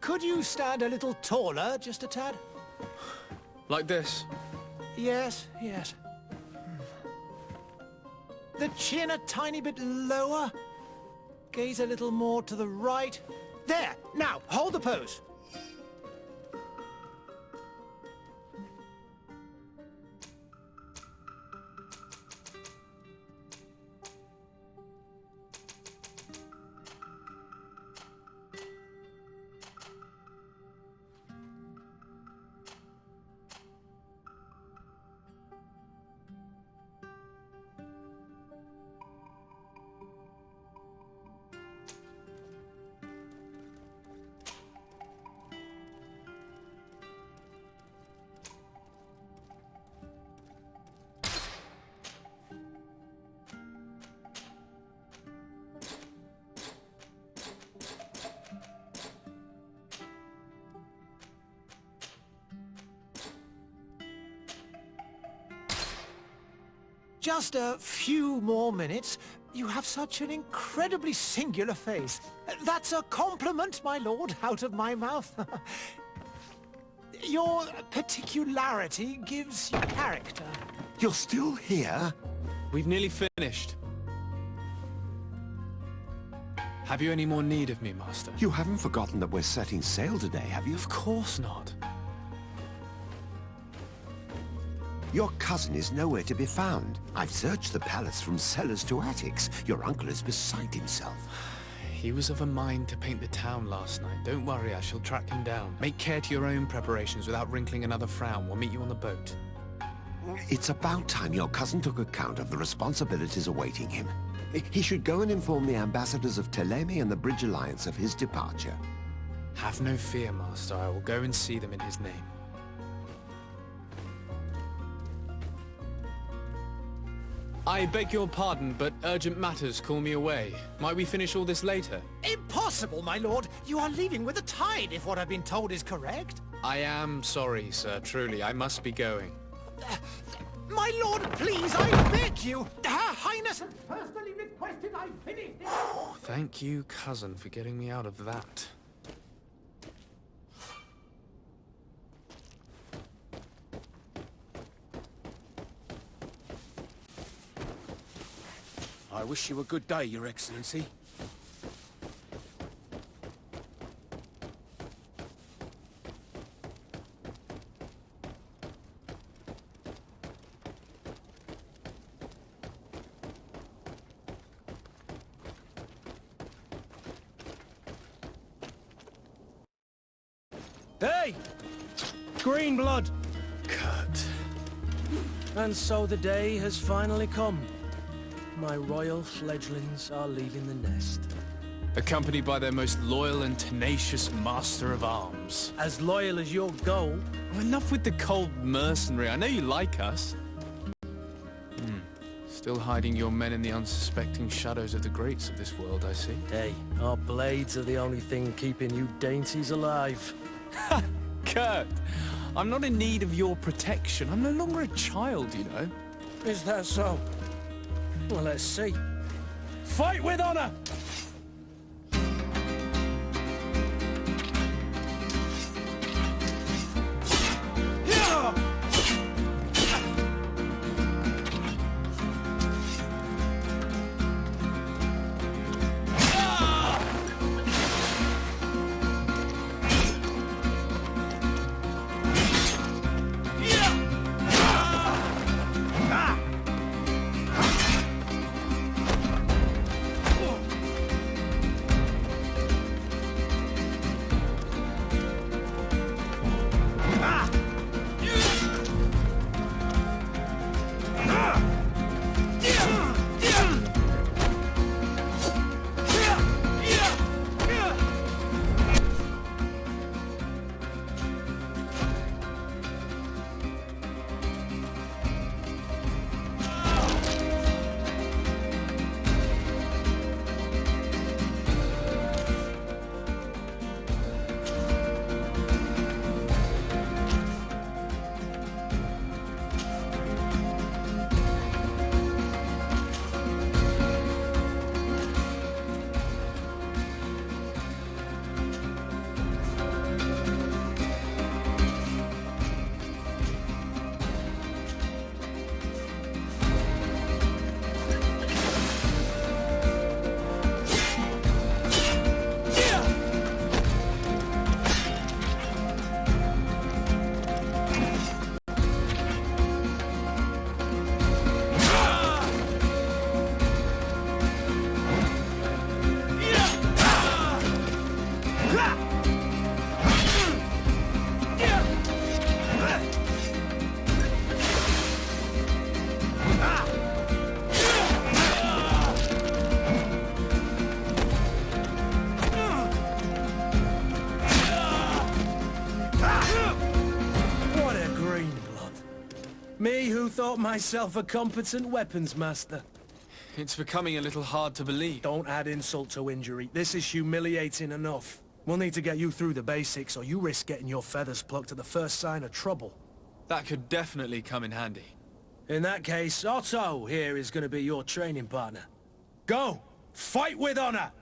Could you stand a little taller, just a tad? Like this? Yes, yes. The chin a tiny bit lower. Gaze a little more to the right. There! Now, hold the pose. Just a few more minutes. You have such an incredibly singular face. That's a compliment, my lord, out of my mouth. Your particularity gives you character. You're still here? We've nearly finished. Have you any more need of me, Master? You haven't forgotten that we're setting sail today, have you? Of course not. Your cousin is nowhere to be found. I've searched the palace from cellars to attics. Your uncle is beside himself. He was of a mind to paint the town last night. Don't worry, I shall track him down. Make care to your own preparations without wrinkling another frown. We'll meet you on the boat. It's about time your cousin took account of the responsibilities awaiting him. He should go and inform the ambassadors of Telemi and the Bridge Alliance of his departure. Have no fear, Master. I will go and see them in his name. I beg your pardon, but urgent matters call me away. Might we finish all this later? Impossible, my lord. You are leaving with the tide, if what I've been told is correct. I am sorry, sir. Truly, I must be going. My lord, please, I beg you. Her Highness has personally requested I finish this. Thank you, cousin, for getting me out of that. I wish you a good day, Your Excellency. Hey! Green blood! Kurt. And so the day has finally come. My royal fledglings are leaving the nest. Accompanied by their most loyal and tenacious master of arms. As loyal as your goal. Oh, enough with the cold mercenary. I know you like us. Still hiding your men in the unsuspecting shadows of the greats of this world, I see. Hey, our blades are the only thing keeping you dainties alive. Ha! Kurt! I'm not in need of your protection. I'm no longer a child, you know. Is that so? Well, let's see. Fight with honor! thought myself a competent weapons master. It's becoming a little hard to believe. Don't add insult to injury. This is humiliating enough. We'll need to get you through the basics, or you risk getting your feathers plucked at the first sign of trouble. That could definitely come in handy. In that case, Otto here is going to be your training partner. Go! Fight with honor!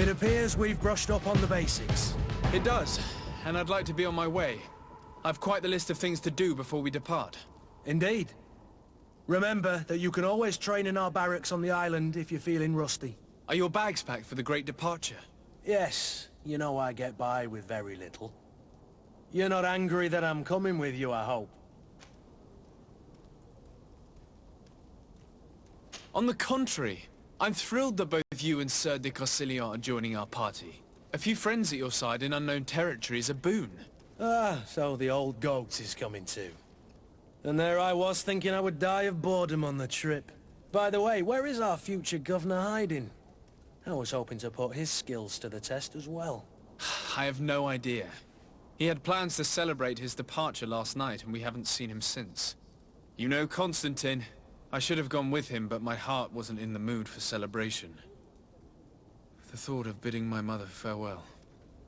It appears we've brushed up on the basics. It does, and I'd like to be on my way. I've quite the list of things to do before we depart. Indeed. Remember that you can always train in our barracks on the island if you're feeling rusty. Are your bags packed for the great departure? Yes, you know I get by with very little. You're not angry that I'm coming with you, I hope. On the contrary, I'm thrilled that both you and Sir de Corsillon are joining our party. A few friends at your side in unknown territory is a boon. Ah, so the old goat is coming too. And there I was thinking I would die of boredom on the trip. By the way, where is our future governor hiding? I was hoping to put his skills to the test as well. I have no idea. He had plans to celebrate his departure last night, and we haven't seen him since. You know Constantine. I should have gone with him, but my heart wasn't in the mood for celebration. The thought of bidding my mother farewell.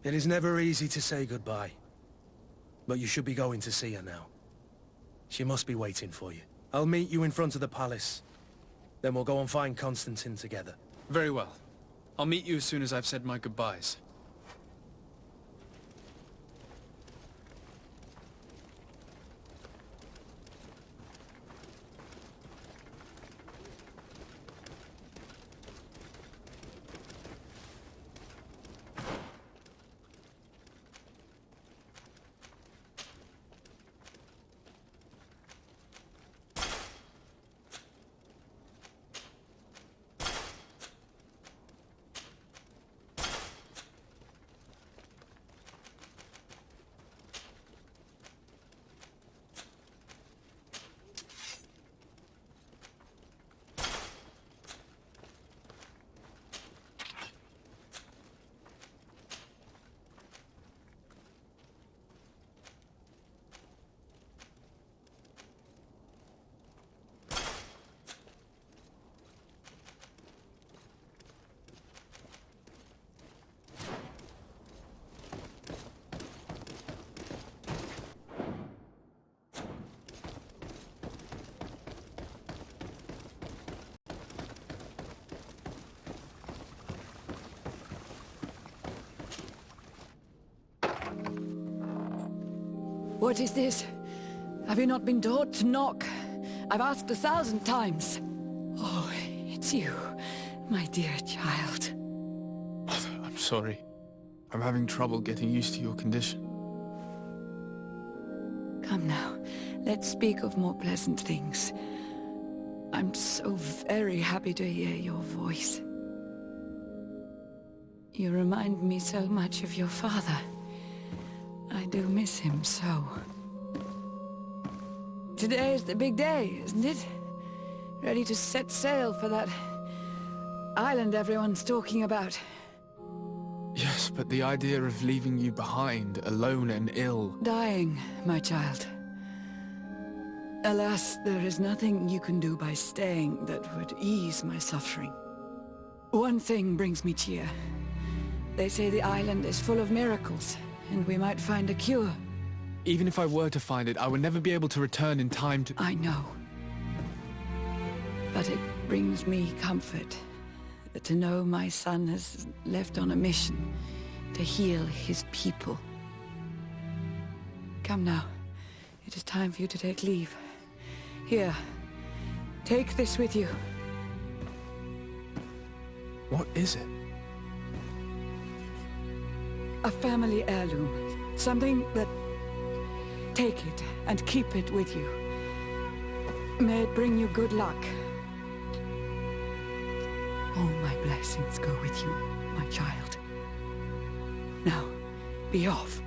It is never easy to say goodbye. But you should be going to see her now. She must be waiting for you. I'll meet you in front of the palace. Then we'll go and find Constantine together. Very well. I'll meet you as soon as I've said my goodbyes. What is this? Have you not been taught to knock? I've asked 1,000 times. Oh, it's you, my dear child. Mother, I'm sorry. I'm having trouble getting used to your condition. Come now, let's speak of more pleasant things. I'm so very happy to hear your voice. You remind me so much of your father. I do miss him so. Today is the big day, isn't it? Ready to set sail for that island everyone's talking about. Yes, but the idea of leaving you behind, alone and ill... Dying, my child. Alas, there is nothing you can do by staying that would ease my suffering. One thing brings me cheer. They say the island is full of miracles, and we might find a cure. Even if I were to find it, I would never be able to return in time to... I know. But it brings me comfort to know my son has left on a mission to heal his people. Come now. It is time for you to take leave. Here, take this with you. What is it? A family heirloom. Something that... Take it and keep it with you. May it bring you good luck. All my blessings go with you, my child. Now, be off.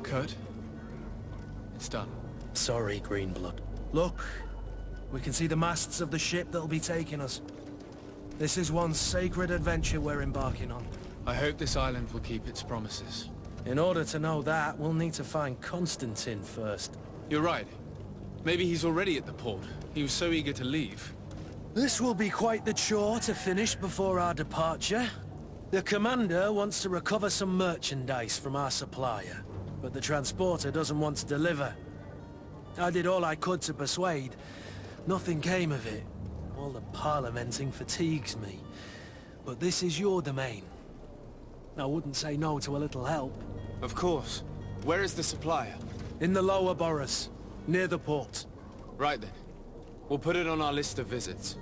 Kurt? It's done. Sorry, Greenblood. Look, we can see the masts of the ship that'll be taking us. This is one sacred adventure we're embarking on. I hope this island will keep its promises. In order to know that, we'll need to find Constantine first. You're right. Maybe he's already at the port. He was so eager to leave. This will be quite the chore to finish before our departure. The commander wants to recover some merchandise from our supplier, but the transporter doesn't want to deliver. I did all I could to persuade. Nothing came of it. All the parliamenting fatigues me. But this is your domain. I wouldn't say no to a little help. Of course. Where is the supplier? In the lower boroughs, near the port. Right then. We'll put it on our list of visits.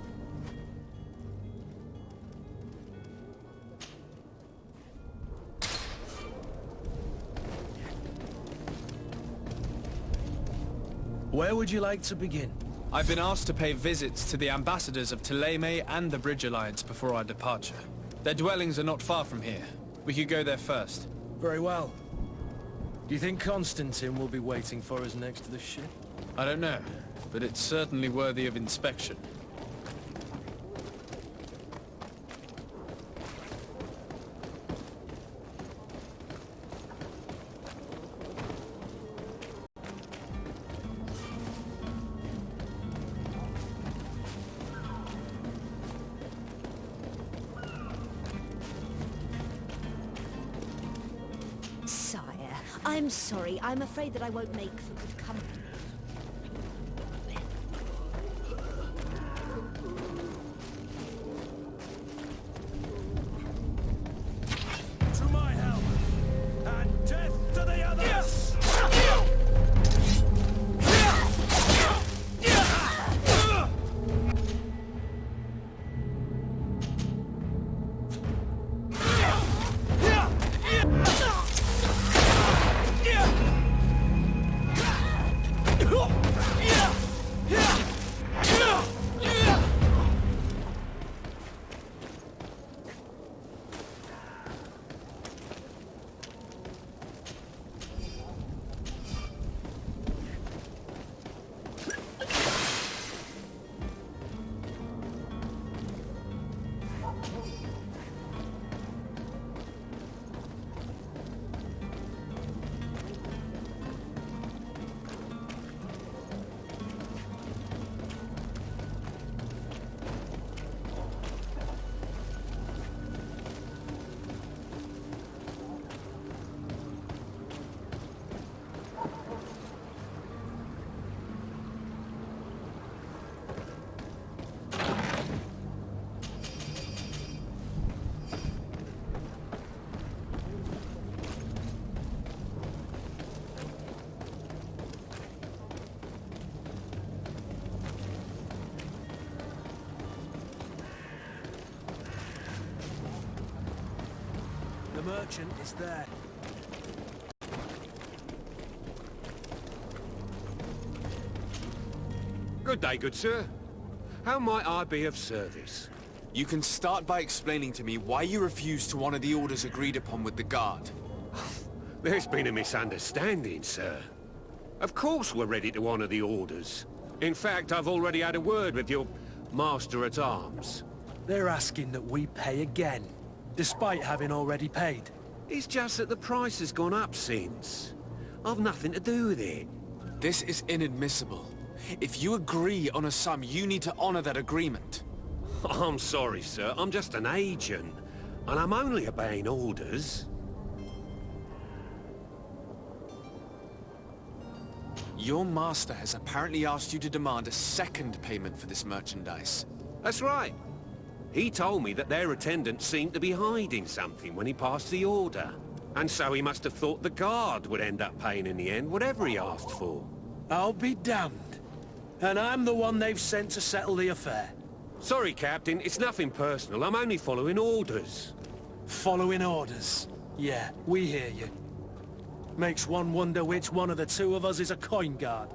Where would you like to begin? I've been asked to pay visits to the ambassadors of Thélème and the Bridge Alliance before our departure. Their dwellings are not far from here. We could go there first. Very well. Do you think Constantine will be waiting for us next to the ship? I don't know, but it's certainly worthy of inspection. I'm sorry. I'm afraid that I won't make for good company. To my help! And death to the others! merchant is there. Good day, good sir. How might I be of service? You can start by explaining to me why you refused to honor the orders agreed upon with the guard. There's been a misunderstanding, sir. Of course we're ready to honor the orders. In fact, I've already had a word with your master-at-arms. They're asking that we pay again, despite having already paid. It's just that the price has gone up since. I've nothing to do with it. This is inadmissible. If you agree on a sum, you need to honor that agreement. I'm sorry, sir. I'm just an agent. And I'm only obeying orders. Your master has apparently asked you to demand a second payment for this merchandise. That's right. He told me that their attendant seemed to be hiding something when he passed the order. And so he must have thought the guard would end up paying in the end, whatever he asked for. I'll be damned. And I'm the one they've sent to settle the affair. Sorry, Captain. It's nothing personal. I'm only following orders. Following orders. Yeah, we hear you. Makes one wonder which one of the two of us is a coin guard.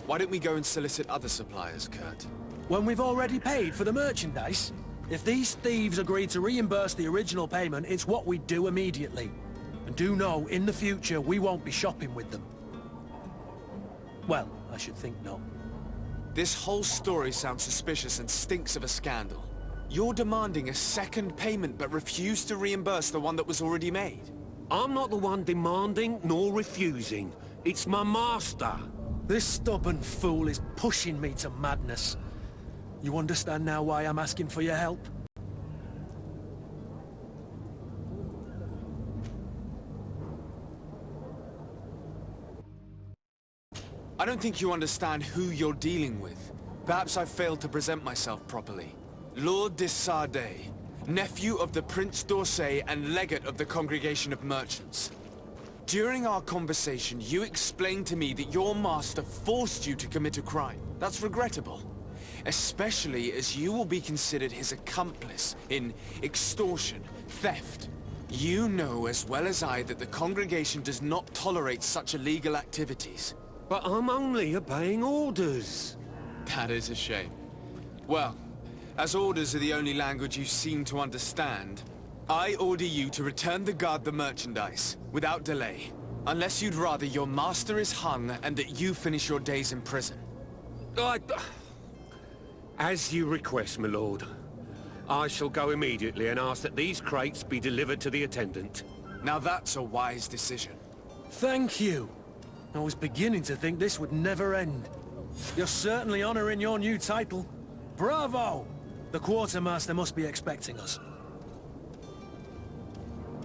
Why don't we go and solicit other suppliers, Kurt? When we've already paid for the merchandise? If these thieves agree to reimburse the original payment, it's what we do immediately. And do know, in the future, we won't be shopping with them. Well, I should think not. This whole story sounds suspicious and stinks of a scandal. You're demanding a second payment but refuse to reimburse the one that was already made. I'm not the one demanding nor refusing. It's my master. This stubborn fool is pushing me to madness. You understand now why I'm asking for your help? I don't think you understand who you're dealing with. Perhaps I failed to present myself properly. Lord de Sardet, nephew of the Prince d'Orsay and legate of the Congregation of Merchants. During our conversation, you explained to me that your master forced you to commit a crime. That's regrettable. Especially as you will be considered his accomplice in extortion, theft. You know as well as I that the Congregation does not tolerate such illegal activities. But I'm only obeying orders. That is a shame. Well, as orders are the only language you seem to understand, I order you to return the guard the merchandise, without delay. Unless you'd rather your master is hung and that you finish your days in prison. As you request, my lord. I shall go immediately and ask that these crates be delivered to the attendant. Now that's a wise decision. Thank you. I was beginning to think this would never end. You're certainly honoring your new title. Bravo! The quartermaster must be expecting us.